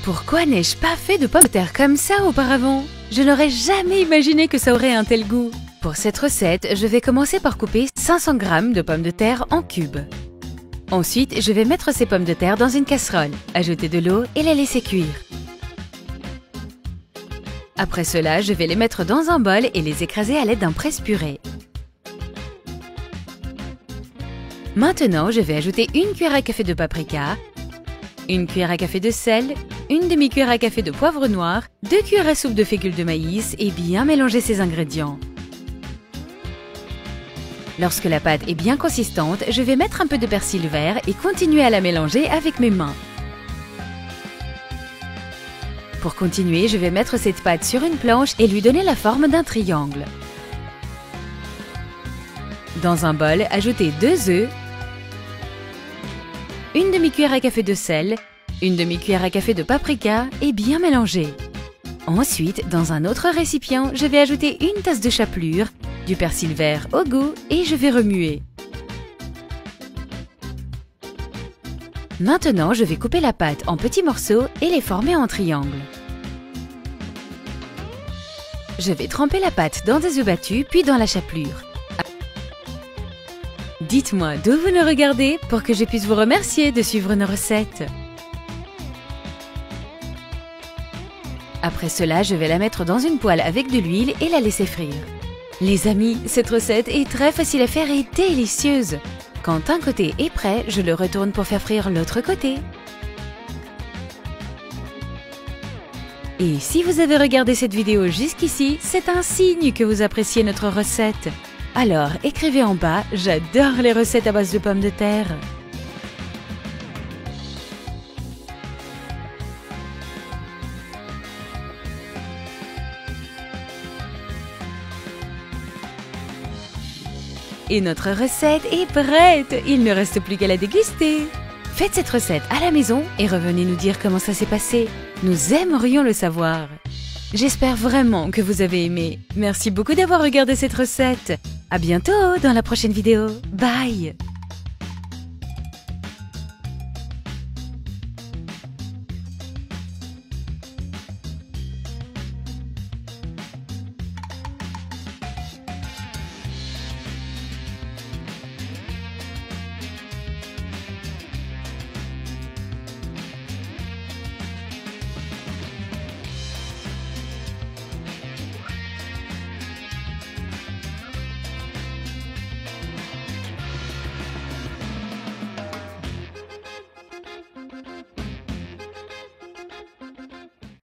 Pourquoi n'ai-je pas fait de pommes de terre comme ça auparavant? Je n'aurais jamais imaginé que ça aurait un tel goût. Pour cette recette, je vais commencer par couper 500 g de pommes de terre en cubes. Ensuite, je vais mettre ces pommes de terre dans une casserole, ajouter de l'eau et les laisser cuire. Après cela, je vais les mettre dans un bol et les écraser à l'aide d'un presse-purée. Maintenant, je vais ajouter une cuillère à café de paprika, une cuillère à café de sel, une demi-cuillère à café de poivre noir, 2 cuillères à soupe de fécule de maïs et bien mélanger ces ingrédients. Lorsque la pâte est bien consistante, je vais mettre un peu de persil vert et continuer à la mélanger avec mes mains. Pour continuer, je vais mettre cette pâte sur une planche et lui donner la forme d'un triangle. Dans un bol, ajoutez 2 œufs, une demi-cuillère à café de sel, une demi-cuillère à café de paprika et bien mélanger. Ensuite, dans un autre récipient, je vais ajouter une tasse de chapelure, du persil vert au goût et je vais remuer. Maintenant, je vais couper la pâte en petits morceaux et les former en triangles. Je vais tremper la pâte dans des œufs battus puis dans la chapelure. Dites-moi d'où vous nous regardez pour que je puisse vous remercier de suivre nos recettes. Après cela, je vais la mettre dans une poêle avec de l'huile et la laisser frire. Les amis, cette recette est très facile à faire et délicieuse. Quand un côté est prêt, je le retourne pour faire frire l'autre côté. Et si vous avez regardé cette vidéo jusqu'ici, c'est un signe que vous appréciez notre recette. Alors, écrivez en bas, j'adore les recettes à base de pommes de terre. Et notre recette est prête! Il ne reste plus qu'à la déguster! Faites cette recette à la maison et revenez nous dire comment ça s'est passé. Nous aimerions le savoir. J'espère vraiment que vous avez aimé. Merci beaucoup d'avoir regardé cette recette. À bientôt dans la prochaine vidéo. Bye!